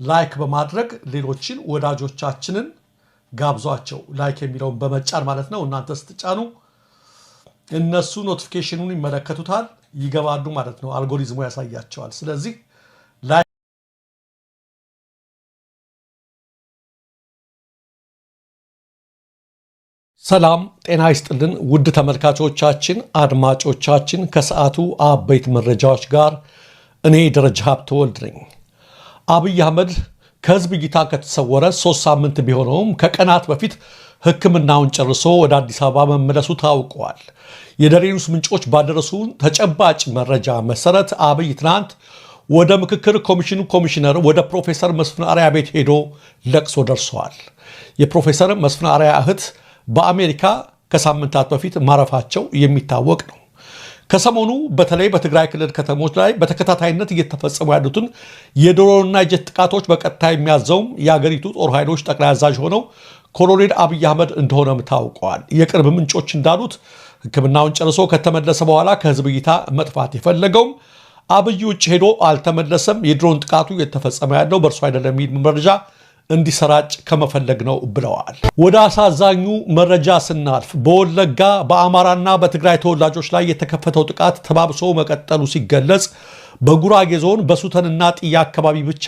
ላይክ በማድረግ ሌሎችን ወዳጆቻችንን ጋብዟቸው። ላይክ የሚለውን በመጫን ማለት ነው። እናንተ ስትጫኑ እነሱ ኖቲፊኬሽኑን ይመለከቱታል፣ ይገባሉ ማለት ነው። አልጎሪዝሙ ያሳያቸዋል። ስለዚህ ሰላም ጤና ይስጥልን ውድ ተመልካቾቻችን፣ አድማጮቻችን ከሰዓቱ አበይት መረጃዎች ጋር እኔ ደረጃ ሀብተወልድ ነኝ። አብይ አህመድ ከህዝብ እይታ ከተሰወረ 3 ሳምንት ቢሆነውም ከቀናት በፊት ሕክምናውን ጨርሶ ወደ አዲስ አበባ መመለሱ ታውቋል። የደሬ ኒውስ ምንጮች ባደረሱን ተጨባጭ መረጃ መሰረት አብይ ትናንት ወደ ምክክር ኮሚሽኑ ኮሚሽነር ወደ ፕሮፌሰር መስፍን አርአያ ቤት ሄዶ ለቅሶ ደርሰዋል። የፕሮፌሰር መስፍን አርአያ እህት በአሜሪካ ከሳምንታት በፊት ማረፋቸው የሚታወቅ ነው። ከሰሞኑ በተለይ በትግራይ ክልል ከተሞች ላይ በተከታታይነት እየተፈጸሙ ያሉትን የድሮንና የጀት ጥቃቶች በቀጥታ የሚያዘውም የአገሪቱ ጦር ኃይሎች ጠቅላይ አዛዥ ሆነው ኮሎኔል አብይ አህመድ እንደሆነም ታውቀዋል። የቅርብ ምንጮች እንዳሉት ሕክምናውን ጨርሶ ከተመለሰ በኋላ ከህዝብ እይታ መጥፋት የፈለገውም አብይ ውጭ ሄዶ አልተመለሰም፣ የድሮን ጥቃቱ የተፈጸመ ያለው በእርሱ አይደለም የሚል መረጃ እንዲሰራጭ ከመፈለግ ነው ብለዋል። ወደ አሳዛኙ መረጃ ስናልፍ በወለጋ በአማራና በትግራይ ተወላጆች ላይ የተከፈተው ጥቃት ተባብሶ መቀጠሉ ሲገለጽ በጉራጌ ዞን በሱተንና ጥያ አካባቢ ብቻ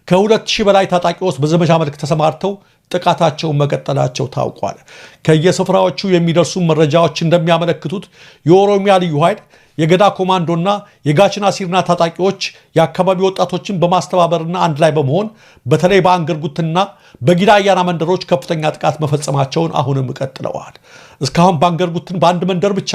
ከ2000 በላይ ታጣቂዎች በዘመቻ መልክ ተሰማርተው ጥቃታቸውን መቀጠላቸው ታውቋል። ከየስፍራዎቹ የሚደርሱ መረጃዎች እንደሚያመለክቱት የኦሮሚያ ልዩ ኃይል የገዳ ኮማንዶና የጋችና ሲርና ታጣቂዎች የአካባቢ ወጣቶችን በማስተባበርና አንድ ላይ በመሆን በተለይ በአንገርጉትና በጊዳ አያና መንደሮች ከፍተኛ ጥቃት መፈጸማቸውን አሁንም ቀጥለዋል። እስካሁን በአንገርጉትን በአንድ መንደር ብቻ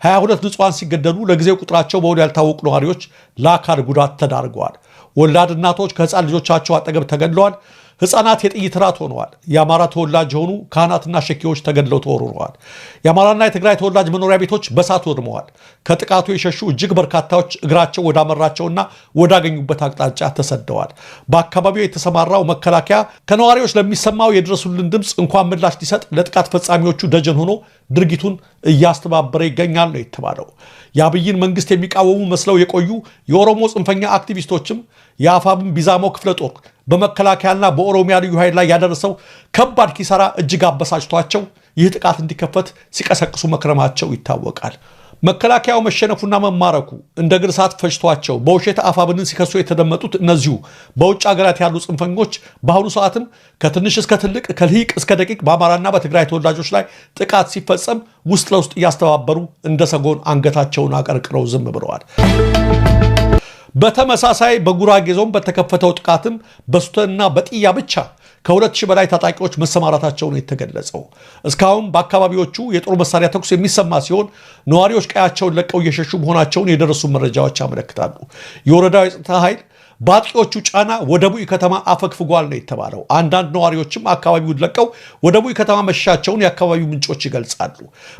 22 ንጹሃን ሲገደሉ ለጊዜው ቁጥራቸው በውል ያልታወቁ ነዋሪዎች ለአካል ጉዳት ተዳርገዋል። ወላድ እናቶች ከህፃን ልጆቻቸው አጠገብ ተገድለዋል። ህፃናት የጥይት ራት ሆነዋል። የአማራ ተወላጅ የሆኑ ካህናትና ሸኪዎች ተገድለው ተወርውረዋል። የአማራና የትግራይ ተወላጅ መኖሪያ ቤቶች በሳት ወድመዋል። ከጥቃቱ የሸሹ እጅግ በርካታዎች እግራቸው ወዳመራቸውና ወዳገኙበት አቅጣጫ ተሰደዋል። በአካባቢው የተሰማራው መከላከያ ከነዋሪዎች ለሚሰማው የድረሱልን ድምፅ እንኳን ምላሽ ሊሰጥ ለጥቃት ፈጻሚዎቹ ደጀን ሆኖ ድርጊቱን እያስተባበረ ይገኛል ነው የተባለው። የአብይን መንግስት የሚቃወሙ መስለው የቆዩ የኦሮሞ ጽንፈኛ አክቲቪስቶችም የአፋብን ቢዛሞ ክፍለ ጦር በመከላከያና በኦሮሚያ ልዩ ኃይል ላይ ያደረሰው ከባድ ኪሳራ እጅግ አበሳጭቷቸው ይህ ጥቃት እንዲከፈት ሲቀሰቅሱ መክረማቸው ይታወቃል። መከላከያው መሸነፉና መማረኩ እንደ እግር እሳት ፈጅቷቸው በውሸት አፋብንን ሲከሱ የተደመጡት እነዚሁ በውጭ ሀገራት ያሉ ጽንፈኞች በአሁኑ ሰዓትም ከትንሽ እስከ ትልቅ ከልሂቅ እስከ ደቂቅ በአማራና በትግራይ ተወላጆች ላይ ጥቃት ሲፈጸም ውስጥ ለውስጥ እያስተባበሩ እንደ ሰጎን አንገታቸውን አቀርቅረው ዝም ብለዋል። በተመሳሳይ በጉራጌ ዞን በተከፈተው ጥቃትም በሱተንና በጥያ ብቻ ከ2000 በላይ ታጣቂዎች መሰማራታቸው ነው የተገለጸው። እስካሁን በአካባቢዎቹ የጦር መሳሪያ ተኩስ የሚሰማ ሲሆን ነዋሪዎች ቀያቸውን ለቀው እየሸሹ መሆናቸውን የደረሱ መረጃዎች ያመለክታሉ። የወረዳው የጸጥታ ኃይል በአጥቂዎቹ ጫና ወደ ቡኢ ከተማ አፈግፍጓል ነው የተባለው። አንዳንድ ነዋሪዎችም አካባቢውን ለቀው ወደ ቡኢ ከተማ መሸሻቸውን የአካባቢው ምንጮች ይገልጻሉ።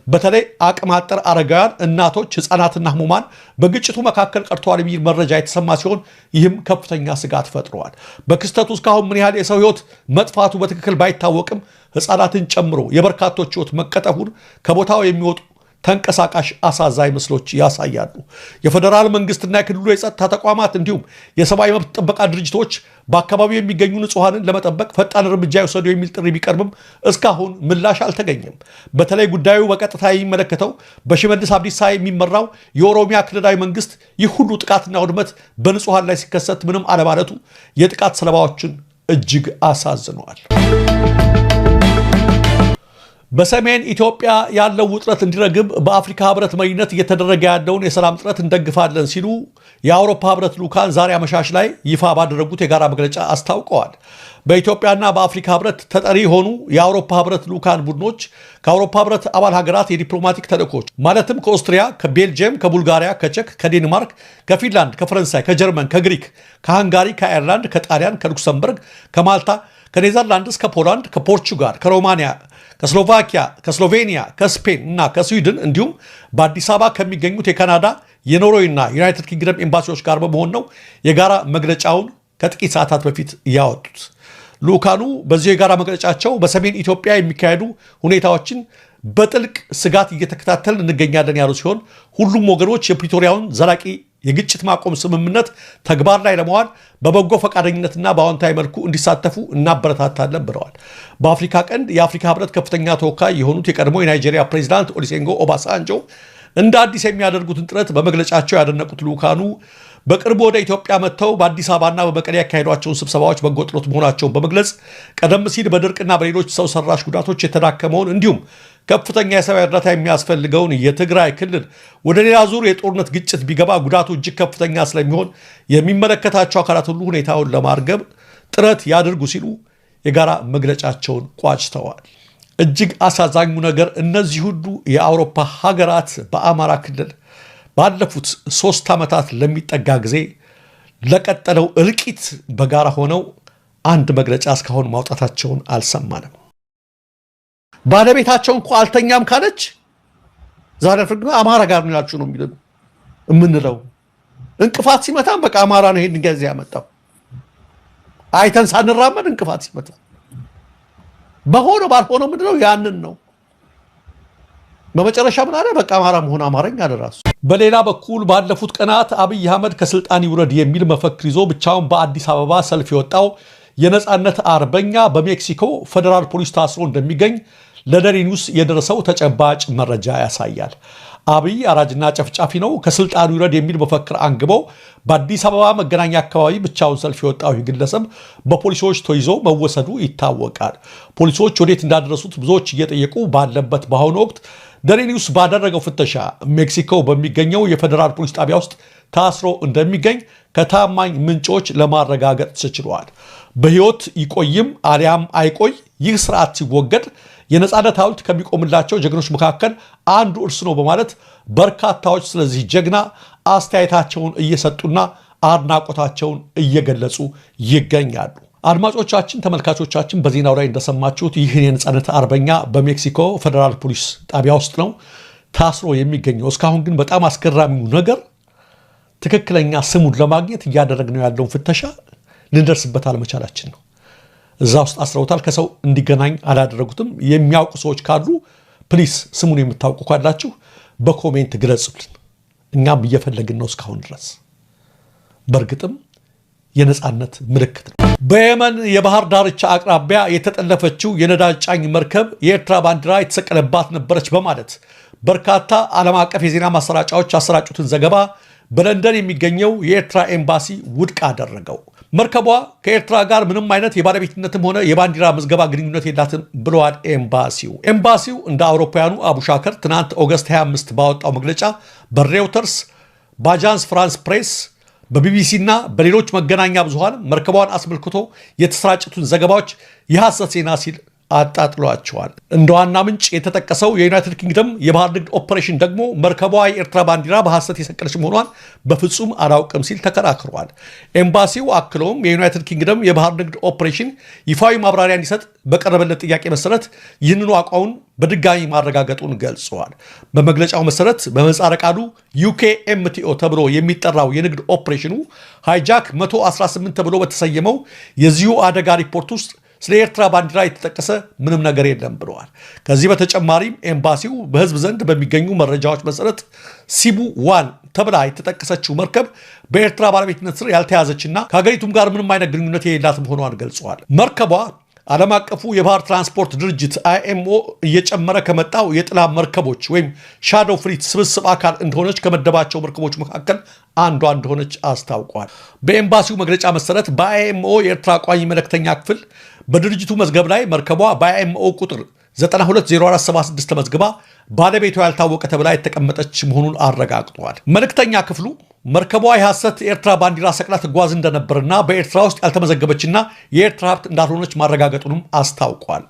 በተለይ አቅመ አጠር አረጋውያን፣ እናቶች፣ ህፃናትና ህሙማን በግጭቱ መካከል ቀርተዋል የሚል መረጃ የተሰማ ሲሆን ይህም ከፍተኛ ስጋት ፈጥረዋል። በክስተቱ እስካሁን ምን ያህል የሰው ህይወት መጥፋቱ በትክክል ባይታወቅም ህፃናትን ጨምሮ የበርካቶች ህይወት መቀጠፉን ከቦታው የሚወጡ ተንቀሳቃሽ አሳዛኝ ምስሎች ያሳያሉ። የፌደራል መንግስትና የክልሉ የጸጥታ ተቋማት እንዲሁም የሰብአዊ መብት ጥበቃ ድርጅቶች በአካባቢው የሚገኙ ንጹሃንን ለመጠበቅ ፈጣን እርምጃ ይወሰዱ የሚል ጥሪ ቢቀርብም እስካሁን ምላሽ አልተገኘም። በተለይ ጉዳዩ በቀጥታ የሚመለከተው በሽመልስ አብዲሳ የሚመራው የኦሮሚያ ክልላዊ መንግስት ይህ ሁሉ ጥቃትና ውድመት በንጹሃን ላይ ሲከሰት ምንም አለማለቱ የጥቃት ሰለባዎችን እጅግ አሳዝነዋል። በሰሜን ኢትዮጵያ ያለው ውጥረት እንዲረግብ በአፍሪካ ህብረት መሪነት እየተደረገ ያለውን የሰላም ጥረት እንደግፋለን ሲሉ የአውሮፓ ህብረት ልዑካን ዛሬ አመሻሽ ላይ ይፋ ባደረጉት የጋራ መግለጫ አስታውቀዋል። በኢትዮጵያና በአፍሪካ ህብረት ተጠሪ የሆኑ የአውሮፓ ህብረት ልዑካን ቡድኖች ከአውሮፓ ህብረት አባል ሀገራት የዲፕሎማቲክ ተልእኮች ማለትም ከኦስትሪያ፣ ከቤልጅየም፣ ከቡልጋሪያ፣ ከቼክ፣ ከዴንማርክ፣ ከፊንላንድ፣ ከፈረንሳይ፣ ከጀርመን፣ ከግሪክ፣ ከሃንጋሪ፣ ከአየርላንድ፣ ከጣሊያን፣ ከሉክሰምበርግ፣ ከማልታ፣ ከኔዘርላንድስ፣ ከፖላንድ፣ ከፖርቹጋል፣ ከሮማኒያ፣ ከስሎቫኪያ፣ ከስሎቬኒያ፣ ከስፔን እና ከስዊድን እንዲሁም በአዲስ አበባ ከሚገኙት የካናዳ፣ የኖርዌይና ዩናይትድ ኪንግደም ኤምባሲዎች ጋር በመሆን ነው የጋራ መግለጫውን ከጥቂት ሰዓታት በፊት ያወጡት። ልዑካኑ በዚህ የጋራ መግለጫቸው በሰሜን ኢትዮጵያ የሚካሄዱ ሁኔታዎችን በጥልቅ ስጋት እየተከታተልን እንገኛለን ያሉ ሲሆን ሁሉም ወገኖች የፕሪቶሪያውን ዘላቂ የግጭት ማቆም ስምምነት ተግባር ላይ ለመዋል በበጎ ፈቃደኝነትና በአዎንታዊ መልኩ እንዲሳተፉ እናበረታታለን ብለዋል። በአፍሪካ ቀንድ የአፍሪካ ህብረት ከፍተኛ ተወካይ የሆኑት የቀድሞ የናይጄሪያ ፕሬዚዳንት ኦሉሴጉን ኦባሳንጆ እንደ አዲስ የሚያደርጉትን ጥረት በመግለጫቸው ያደነቁት ልዑካኑ በቅርቡ ወደ ኢትዮጵያ መጥተው በአዲስ አበባና በመቀሌ ያካሄዷቸውን ስብሰባዎች በጎ ጥረት መሆናቸውን በመግለጽ ቀደም ሲል በድርቅና በሌሎች ሰው ሰራሽ ጉዳቶች የተዳከመውን እንዲሁም ከፍተኛ የሰብአዊ እርዳታ የሚያስፈልገውን የትግራይ ክልል ወደ ሌላ ዙር የጦርነት ግጭት ቢገባ ጉዳቱ እጅግ ከፍተኛ ስለሚሆን የሚመለከታቸው አካላት ሁሉ ሁኔታውን ለማርገብ ጥረት ያድርጉ ሲሉ የጋራ መግለጫቸውን ቋጭተዋል። እጅግ አሳዛኙ ነገር እነዚህ ሁሉ የአውሮፓ ሀገራት በአማራ ክልል ባለፉት 3 ዓመታት ለሚጠጋ ጊዜ ለቀጠለው እልቂት በጋራ ሆነው አንድ መግለጫ እስካሁን ማውጣታቸውን አልሰማንም። ባለቤታቸው እንኳ አልተኛም ካለች ዛሬ ፍርድ አማራ ጋር ነው ያላችሁ ነው የምንለው። እንቅፋት ሲመታም በቃ አማራ ነው ይሄን ገዝ ያመጣው አይተን ሳንራመድ እንቅፋት ሲመታ በሆነው ባልሆነው ምንድነው ያንን ነው በመጨረሻ ምን አለ በቃ አማራ መሆን አማረኝ አለ ራሱ። በሌላ በኩል ባለፉት ቀናት አብይ አህመድ ከስልጣን ይውረድ የሚል መፈክር ይዞ ብቻውን በአዲስ አበባ ሰልፍ የወጣው የነጻነት አርበኛ በሜክሲኮ ፌደራል ፖሊስ ታስሮ እንደሚገኝ ለደሪ ኒውስ የደረሰው ተጨባጭ መረጃ ያሳያል። አብይ አራጅና ጨፍጫፊ ነው፣ ከስልጣኑ ይውረድ የሚል መፈክር አንግበው በአዲስ አበባ መገናኛ አካባቢ ብቻውን ሰልፍ የወጣው ግለሰብ በፖሊሶች ተይዞ መወሰዱ ይታወቃል። ፖሊሶች ወዴት እንዳደረሱት ብዙዎች እየጠየቁ ባለበት በአሁኑ ወቅት ደሪ ኒውስ ባደረገው ፍተሻ ሜክሲኮ በሚገኘው የፌደራል ፖሊስ ጣቢያ ውስጥ ታስሮ እንደሚገኝ ከታማኝ ምንጮች ለማረጋገጥ ተችሏል። በሕይወት ይቆይም አሊያም አይቆይ ይህ ስርዓት ሲወገድ የነጻነት ሐውልት ከሚቆምላቸው ጀግኖች መካከል አንዱ እርሱ ነው በማለት በርካታዎች ስለዚህ ጀግና አስተያየታቸውን እየሰጡና አድናቆታቸውን እየገለጹ ይገኛሉ። አድማጮቻችን፣ ተመልካቾቻችን በዜናው ላይ እንደሰማችሁት ይህ የነጻነት አርበኛ በሜክሲኮ ፌደራል ፖሊስ ጣቢያ ውስጥ ነው ታስሮ የሚገኘው። እስካሁን ግን በጣም አስገራሚው ነገር ትክክለኛ ስሙን ለማግኘት እያደረግነው ያለውን ፍተሻ ልንደርስበት አለመቻላችን ነው። እዛ ውስጥ አስረውታል። ከሰው እንዲገናኝ አላደረጉትም። የሚያውቁ ሰዎች ካሉ ፕሊስ ስሙን የምታውቁ ካላችሁ በኮሜንት ግለጹልን። እኛም እየፈለግን ነው እስካሁን ድረስ። በእርግጥም የነጻነት ምልክት ነው። በየመን የባህር ዳርቻ አቅራቢያ የተጠለፈችው የነዳጅ ጫኝ መርከብ የኤርትራ ባንዲራ የተሰቀለባት ነበረች በማለት በርካታ ዓለም አቀፍ የዜና ማሰራጫዎች ያሰራጩትን ዘገባ በለንደን የሚገኘው የኤርትራ ኤምባሲ ውድቅ አደረገው። መርከቧ ከኤርትራ ጋር ምንም አይነት የባለቤትነትም ሆነ የባንዲራ ምዝገባ ግንኙነት የላትም ብለዋል ኤምባሲው እንደ አውሮፓውያኑ አቡሻከር ትናንት ኦገስት 25 ባወጣው መግለጫ በሬውተርስ፣ በአጃንስ ፍራንስ ፕሬስ፣ በቢቢሲ እና በሌሎች መገናኛ ብዙሃን መርከቧን አስመልክቶ የተሰራጩትን ዘገባዎች የሐሰት ዜና ሲል አጣጥሏቸዋል። እንደ ዋና ምንጭ የተጠቀሰው የዩናይትድ ኪንግደም የባህር ንግድ ኦፕሬሽን ደግሞ መርከቧ የኤርትራ ባንዲራ በሐሰት የሰቀለች መሆኗን በፍጹም አላውቅም ሲል ተከራክሯል። ኤምባሲው አክሎም የዩናይትድ ኪንግደም የባህር ንግድ ኦፕሬሽን ይፋዊ ማብራሪያ እንዲሰጥ በቀረበለት ጥያቄ መሰረት ይህንኑ አቋሙን በድጋሚ ማረጋገጡን ገልጸዋል። በመግለጫው መሰረት በምህጻረ ቃሉ ዩኬኤምቲኦ ተብሎ የሚጠራው የንግድ ኦፕሬሽኑ ሃይጃክ 118 ተብሎ በተሰየመው የዚሁ አደጋ ሪፖርት ውስጥ ስለ ኤርትራ ባንዲራ የተጠቀሰ ምንም ነገር የለም ብለዋል። ከዚህ በተጨማሪም ኤምባሲው በሕዝብ ዘንድ በሚገኙ መረጃዎች መሰረት ሲቡ ዋን ተብላ የተጠቀሰችው መርከብ በኤርትራ ባለቤትነት ስር ያልተያዘችና ከሀገሪቱም ጋር ምንም አይነት ግንኙነት የሌላት መሆኗን ገልጸዋል። መርከቧ ዓለም አቀፉ የባህር ትራንስፖርት ድርጅት አይኤምኦ እየጨመረ ከመጣው የጥላ መርከቦች ወይም ሻዶ ፍሊት ስብስብ አካል እንደሆነች ከመደባቸው መርከቦች መካከል አንዷ እንደሆነች አስታውቋል። በኤምባሲው መግለጫ መሰረት በአይኤምኦ የኤርትራ ቋሚ መልእክተኛ ክፍል በድርጅቱ መዝገብ ላይ መርከቧ በአይኤምኦ ቁጥር 920476 ተመዝግባ ባለቤቷ ያልታወቀ ተብላ የተቀመጠች መሆኑን አረጋግጧል። መልእክተኛ ክፍሉ መርከቧ የሐሰት ኤርትራ ባንዲራ ሰቅላ ትጓዝ እንደነበርና በኤርትራ ውስጥ ያልተመዘገበችና የኤርትራ ሀብት እንዳልሆነች ማረጋገጡንም አስታውቋል።